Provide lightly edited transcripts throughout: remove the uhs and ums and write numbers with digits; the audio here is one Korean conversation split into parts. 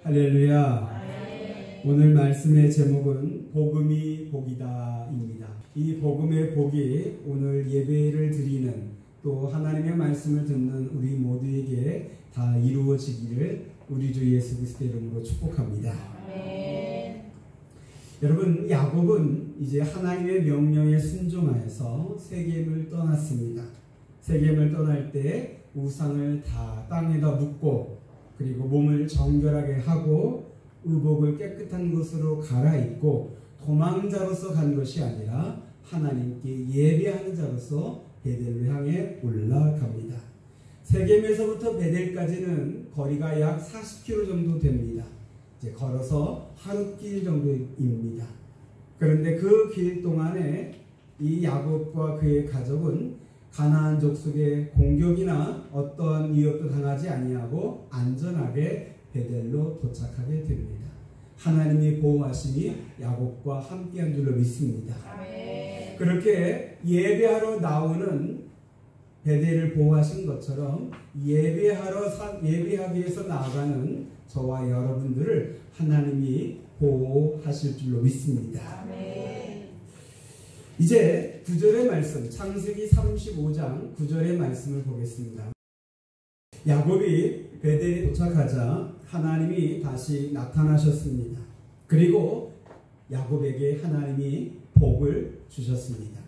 할렐루야. 오늘 말씀의 제목은 복음이 복이다입니다. 이 복음의 복이 오늘 예배를 드리는 또 하나님의 말씀을 듣는 우리 모두에게 다 이루어지기를 우리 주 예수 그리스도의 이름으로 축복합니다. 여러분, 야곱은 이제 하나님의 명령에 순종하여서 세겜을 떠났습니다. 세겜을 떠날 때 우상을 다 땅에다 묻고 그리고 몸을 정결하게 하고 의복을 깨끗한 것으로 갈아입고 도망자로서 간 것이 아니라 하나님께 예배하는 자로서 베델로 향해 올라갑니다. 세겜에서부터 베델까지는 거리가 약 40km 정도 됩니다. 이제 걸어서 하루길 정도입니다. 그런데 그 길 동안에 이 야곱과 그의 가족은 가나안 족속의 공격이나 어떠한 위협도 당하지 아니하고 안전하게 베델로 도착하게 됩니다. 하나님의 보호하심이 야곱과 함께한 줄로 믿습니다. 아멘. 그렇게 예배하러 나오는 베델을 보호하신 것처럼 예배하기 위해서 나아가는 저와 여러분들을 하나님이 보호하실 줄로 믿습니다. 아멘. 이제 9절의 말씀, 창세기 35장 9절의 말씀을 보겠습니다. 야곱이 베델에 도착하자 하나님이 다시 나타나셨습니다. 그리고 야곱에게 하나님이 복을 주셨습니다.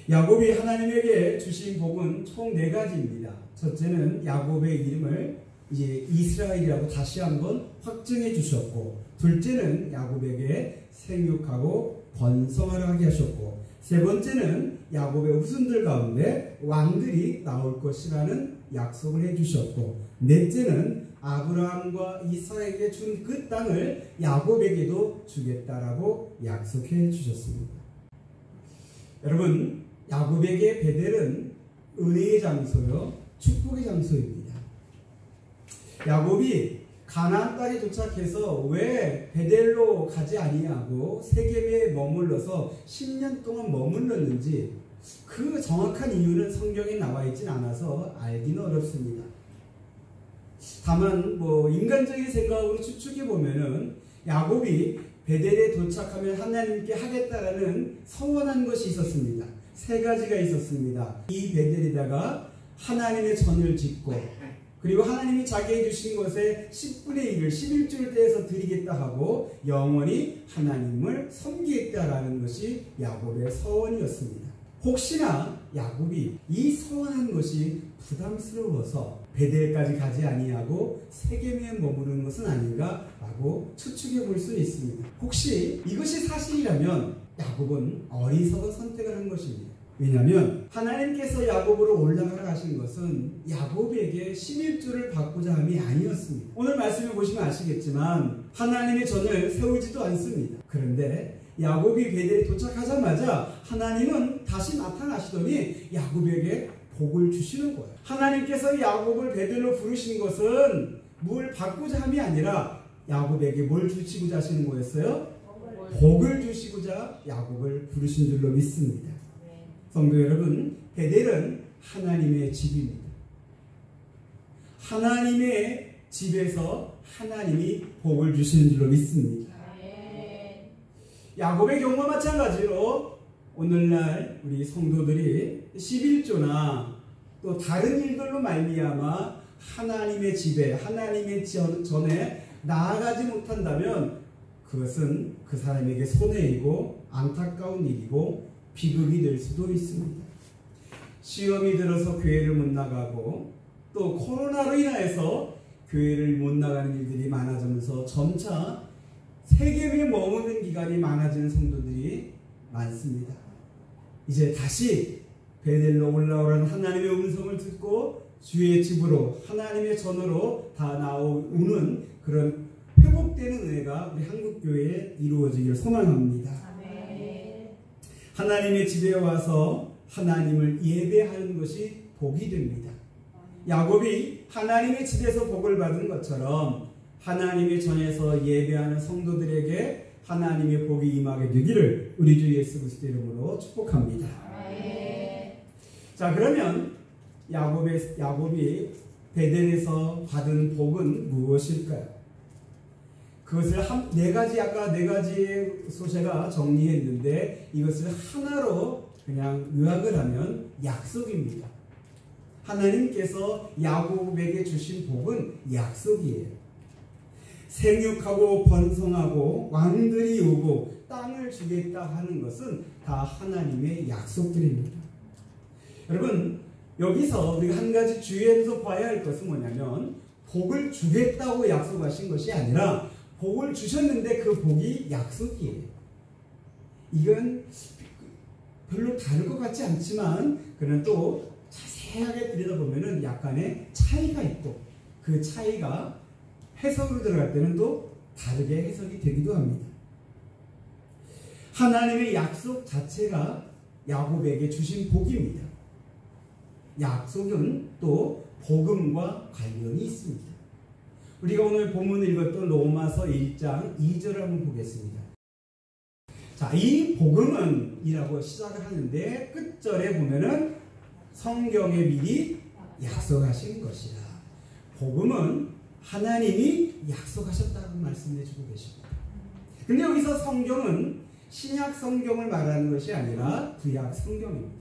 야곱이 하나님에게 주신 복은 총 4가지입니다. 첫째는 야곱의 이름을 이제 이스라엘이라고 다시 한번 확정해 주셨고, 둘째는 야곱에게 생육하고 번성하라 하게 하셨고, 세 번째는 야곱의 후손들 가운데 왕들이 나올 것이라는 약속을 해주셨고, 넷째는 아브라함과 이삭에게 준 그 땅을 야곱에게도 주겠다라고 약속해 주셨습니다. 여러분, 야곱에게 베델은 은혜의 장소요, 축복의 장소입니다. 야곱이 가나안 땅에 도착해서 왜 베델로 가지 아니하고 세겜에 머물러서 10년 동안 머물렀는지 그 정확한 이유는 성경에 나와 있진 않아서 알기는 어렵습니다. 다만 인간적인 생각으로 추측해 보면은 야곱이 베델에 도착하면 하나님께 하겠다라는 서원한 것이 있었습니다. 3가지가 있었습니다. 이 베델에다가 하나님의 전을 짓고, 그리고 하나님이 자기에게 주신 것에 10분의 1을 11조를 떼서 드리겠다 하고 영원히 하나님을 섬기겠다라는 것이 야곱의 서원이었습니다. 혹시나 야곱이 이 서원한 것이 부담스러워서 베델까지 가지 아니하고 세겜에 머무르는 것은 아닌가라고 추측해 볼 수 있습니다. 혹시 이것이 사실이라면 야곱은 어리석은 선택을 한 것입니다. 왜냐하면 하나님께서 야곱으로 올라가라 하신 것은 야곱에게 11조를 받고자 함이 아니었습니다. 오늘 말씀을 보시면 아시겠지만 하나님의 전을 세우지도 않습니다. 그런데 야곱이 베델에 도착하자마자 하나님은 다시 나타나시더니 야곱에게 복을 주시는 거예요. 하나님께서 야곱을 베델로 부르신 것은 뭘 받고자 함이 아니라 야곱에게 뭘 주시고자 하시는 거였어요? 복을 주시고자 야곱을 부르신 줄로 믿습니다. 성도 여러분, 베델은 하나님의 집입니다. 하나님의 집에서 하나님이 복을 주시는 줄로 믿습니다. 야곱의 경우와 마찬가지로 오늘날 우리 성도들이 11조나 또 다른 일들로 말미암아 하나님의 집에, 하나님의 전에 나아가지 못한다면 그것은 그 사람에게 손해이고 안타까운 일이고 비극이 될 수도 있습니다. 시험이 들어서 교회를 못 나가고 또 코로나로 인해서 교회를 못 나가는 일들이 많아지면서 점차 세겜에 머무는 기간이 많아지는 성도들이 많습니다. 이제 다시 베델로 올라오라는 하나님의 음성을 듣고 주의 집으로 하나님의 전으로 다 나오는 그런 회복되는 은혜가 우리 한국교회에 이루어지기를 소망합니다. 하나님의 집에 와서 하나님을 예배하는 것이 복이 됩니다. 야곱이 하나님의 집에서 복을 받은 것처럼 하나님의 전에서 예배하는 성도들에게 하나님의 복이 임하게 되기를 우리 주 예수 그리스도 이름으로 축복합니다. 자, 그러면 야곱이 베델에서 받은 복은 무엇일까요? 그것을 네 가지, 아까 네 가지 소재가 정리했는데 이것을 하나로 그냥 요약을 하면 약속입니다. 하나님께서 야곱에게 주신 복은 약속이에요. 생육하고 번성하고 왕들이 오고 땅을 주겠다 하는 것은 다 하나님의 약속들입니다. 여러분, 여기서 우리가 한 가지 주의해서 봐야 할 것은 뭐냐면 복을 주겠다고 약속하신 것이 아니라 복을 주셨는데 그 복이 약속이에요. 이건 별로 다를 것 같지 않지만 그러나 또 자세하게 들여다보면 약간의 차이가 있고 그 차이가 해석으로 들어갈 때는 또 다르게 해석이 되기도 합니다. 하나님의 약속 자체가 야곱에게 주신 복입니다. 약속은 또 복음과 관련이 있습니다. 우리가 오늘 본문을 읽었던 로마서 1장 2절을 한번 보겠습니다. 자, 이 복음은 이라고 시작을 하는데 끝절에 보면은 성경에 미리 약속하신 것이라. 복음은 하나님이 약속하셨다고 말씀해 주고 계십니다. 근데 여기서 성경은 신약 성경을 말하는 것이 아니라 구약 성경입니다.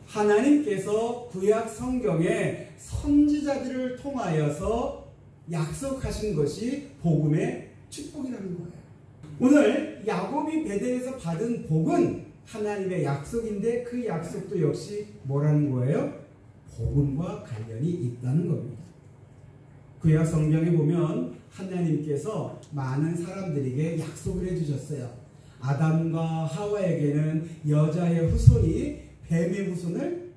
하나님께서 구약 성경에 선지자들을 통하여서 약속하신 것이 복음의 축복이라는 거예요. 오늘 야곱이 베델에서 받은 복은 하나님의 약속인데 그 약속도 역시 뭐라는 거예요? 복음과 관련이 있다는 겁니다. 구약 성경에 보면 하나님께서 많은 사람들에게 약속을 해주셨어요. 아담과 하와에게는 여자의 후손이 뱀의 후손을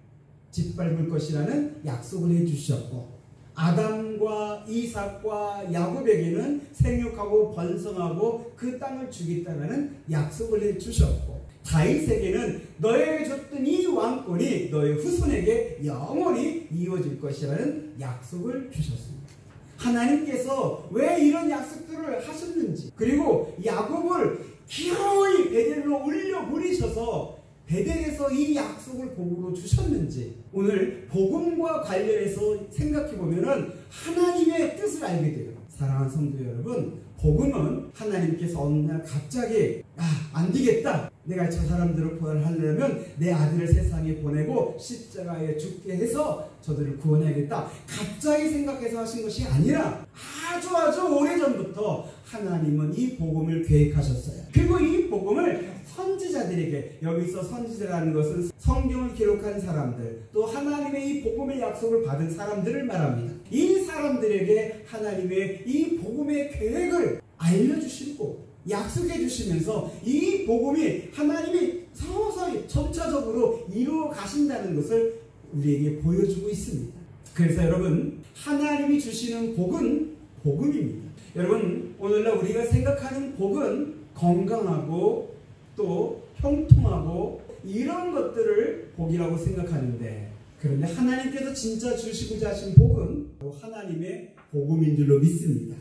짓밟을 것이라는 약속을 해주셨고 아담과 이삭과 야곱에게는 생육하고 번성하고 그 땅을 주겠다는 약속을 해주셨고 다윗에게는 너에게 줬던 이 왕권이 너의 후손에게 영원히 이어질 것이라는 약속을 주셨습니다. 하나님께서 왜 이런 약속들을 하셨는지 그리고 야곱을 기어이 베델로 올려보내셔서 베델에서 이 약속을 복으로 주셨는지 오늘 복음과 관련해서 생각해보면 하나님의 뜻을 알게 돼요. 사랑하는 성도 여러분, 복음은 하나님께서 어느 날 갑자기 안 되겠다, 내가 저 사람들을 구원하려면 내 아들을 세상에 보내고 십자가에 죽게 해서 저들을 구원해야겠다 갑자기 생각해서 하신 것이 아니라 아주 오래전부터 하나님은 이 복음을 계획하셨어요. 그리고 이 복음을 선지자들에게, 여기서 선지자라는 것은 성경을 기록한 사람들, 또 하나님의 이 복음의 약속을 받은 사람들을 말합니다. 이 사람들에게 하나님의 이 복음의 계획을 알려주시고 약속해 주시면서 이 복음이 하나님이 서서히 점차적으로 이루어 가신다는 것을 우리에게 보여주고 있습니다. 그래서 여러분, 하나님이 주시는 복은 복음입니다. 여러분, 오늘날 우리가 생각하는 복은 건강하고 또 형통하고 이런 것들을 복이라고 생각하는데, 그런데 하나님께서 진짜 주시고자 하신 복은 하나님의 복음인 줄로 믿습니다.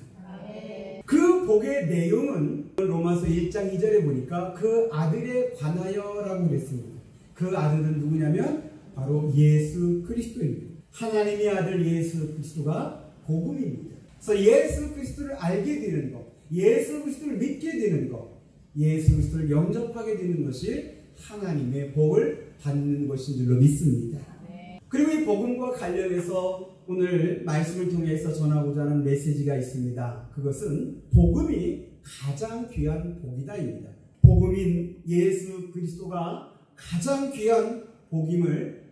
그 복의 내용은 로마서 1장 2절에 보니까 그 아들에 관하여라고 그랬습니다. 그 아들은 누구냐면 바로 예수 그리스도입니다. 하나님의 아들 예수 그리스도가 복음입니다. 그래서 예수 그리스도를 알게 되는 것, 예수 그리스도를 믿게 되는 것, 예수 그리스도를 영접하게 되는 것이 하나님의 복을 받는 것인 줄로 믿습니다. 그리고 이 복음과 관련해서 오늘 말씀을 통해서 전하고자 하는 메시지가 있습니다. 그것은 복음이 가장 귀한 복이다입니다. 복음인 예수 그리스도가 가장 귀한 복임을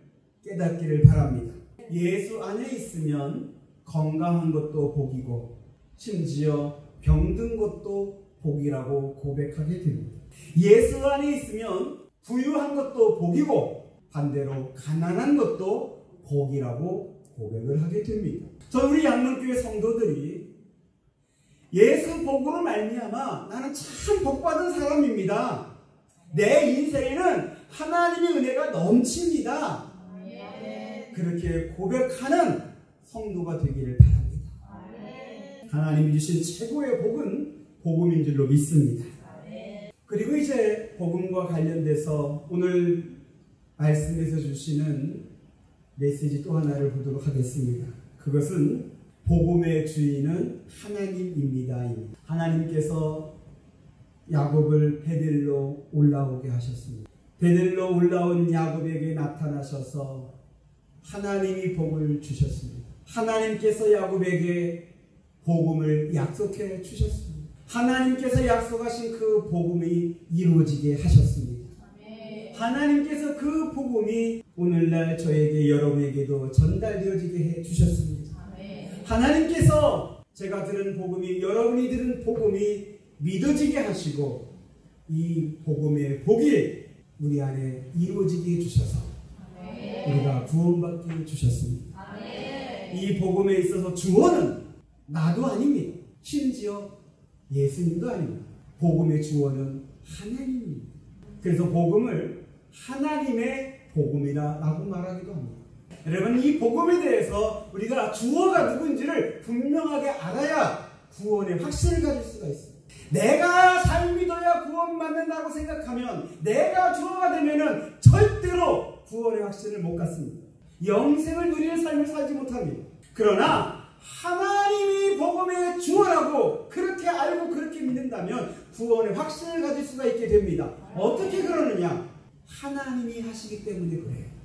깨닫기를 바랍니다. 예수 안에 있으면 건강한 것도 복이고 심지어 병든 것도 복이라고 고백하게 됩니다. 예수 안에 있으면 부유한 것도 복이고 반대로 가난한 것도 복이라고 고백을 하게 됩니다. 우리 양문교회 성도들이 예수 복으로 말미암아 나는 참 복받은 사람입니다, 내 인생에는 하나님의 은혜가 넘칩니다, 그렇게 고백하는 성도가 되기를 바랍니다. 하나님이 주신 최고의 복은 복음인 줄로 믿습니다. 그리고 이제 복음과 관련돼서 오늘 말씀에서 주시는 메시지 또 하나를 보도록 하겠습니다. 그것은 복음의 주인은 하나님입니다. 하나님께서 야곱을 베델로 올라오게 하셨습니다. 베델로 올라온 야곱에게 나타나셔서 하나님이 복을 주셨습니다. 하나님께서 야곱에게 복음을 약속해 주셨습니다. 하나님께서 약속하신 그 복음이 이루어지게 하셨습니다. 하나님께서 그 복음이 오늘날 저에게 여러분에게도 전달되어지게 해 주셨습니다. 하나님께서 제가 들은 복음이 여러분이 들은 복음이 믿어지게 하시고 이 복음의 복이 우리 안에 이루어지게 해주셔서 우리가 구원받게 해주셨습니다. 이 복음에 있어서 주원은 나도 아닙니다. 심지어 예수님도 아닙니다. 복음의 주원은 하나님입니다. 그래서 복음을 하나님의 복음이라고 말하기도 합니다. 여러분, 이 복음에 대해서 우리가 주어가 누군지를 분명하게 알아야 구원의 확신을 가질 수가 있습니다. 내가 잘 믿어야 구원받는다고 생각하면 내가 주어가 되면은 절대로 구원의 확신을 못 갖습니다. 영생을 누리는 삶을 살지 못합니다. 그러나 하나님이 복음의 주어라고 그렇게 알고 그렇게 믿는다면 구원의 확신을 가질 수가 있게 됩니다. 어떻게 그러느냐? 하나님이 하시기 때문에 그래요.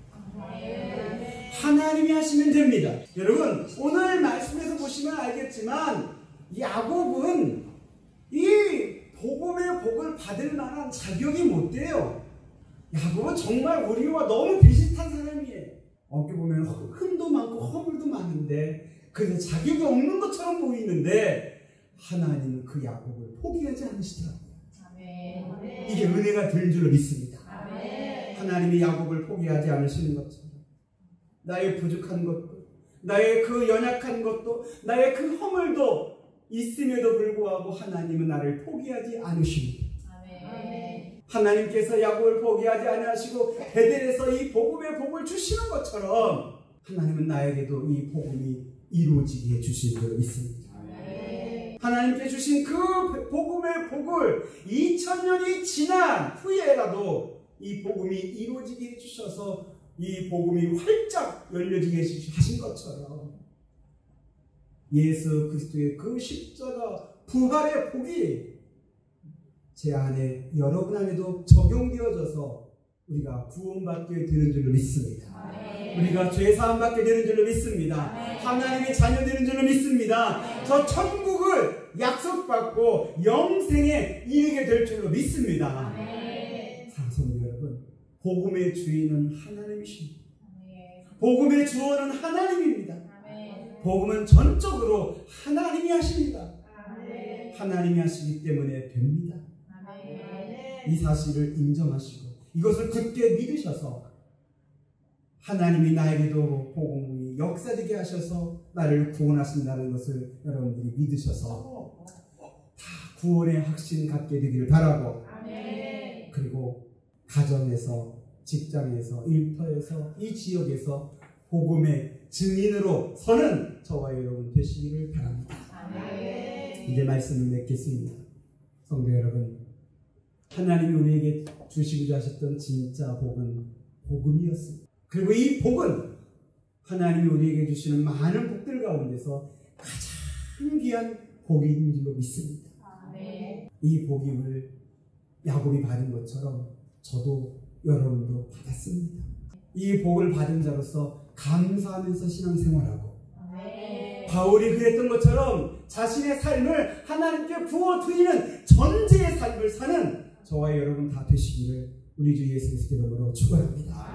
하나님이 하시면 됩니다. 여러분, 오늘 말씀에서 보시면 알겠지만 야곱은 이 복음의 복을 받을 만한 자격이 못 돼요. 야곱은 정말 우리와 너무 비슷한 사람이에요. 어떻게 보면 흠도 많고 허물도 많은데 그래서 자격이 없는 것처럼 보이는데 하나님은 그 야곱을 포기하지 않으시더라고요. 이게 은혜가 될 줄로 믿습니다. 하나님이 야곱을 포기하지 않으시는 것처럼 나의 부족한 것도 나의 그 연약한 것도 나의 그 허물도 있음에도 불구하고 하나님은 나를 포기하지 않으십니다. 하나님께서 야곱을 포기하지 않으시고 베델에서 이 복음의 복을 주시는 것처럼 하나님은 나에게도 이 복음이 이루어지게 해주신 줄로 믿습니다. 하나님께 주신 그 복음의 복을 2000년이 지난 후에라도 이 복음이 이루어지게 해주셔서 이 복음이 활짝 열려지게 하신 것처럼 예수 그리스도의 그 십자가 부활의 복이 제 안에 여러분 안에도 적용되어져서 우리가 구원받게 되는 줄로 믿습니다. 우리가 죄사함 받게 되는 줄로 믿습니다. 하나님의 자녀 되는 줄로 믿습니다. 저 천국을 약속받고 영생에 이르게 될 줄로 믿습니다. 사랑하는 여러분, 복음의 주인은 하나님이십니다. 복음의 주어는 하나님입니다. 복음은 전적으로 하나님이 하십니다. 하나님이 하시기 때문에 됩니다. 이 사실을 인정하시고 이것을 굳게 믿으셔서 하나님이 나에게도 복음이 역사되게 하셔서 나를 구원하신다는 것을 여러분들이 믿으셔서 다 구원의 확신 갖게 되기를 바라고 그리고 가정에서 직장에서 일터에서 이 지역에서 복음의 증인으로 서는 저와 여러분 되시기를 바랍니다. 이제 말씀을 맺겠습니다. 성도 여러분, 하나님이 우리에게 주시고자 하셨던 진짜 복은 복음이었습니다. 그리고 이 복은 하나님이 우리에게 주시는 많은 복들 가운데서 가장 귀한 복인 줄로 믿습니다. 이 복임을 야곱이 받은 것처럼 저도 여러분도 받았습니다. 이 복을 받은 자로서 감사하면서 신앙생활하고 바울이 그랬던 것처럼 자신의 삶을 하나님께 부어드리는 전제의 삶을 사는 저와 여러분 다 되시기를 우리 주 예수 그리스도 이름으로 축원합니다.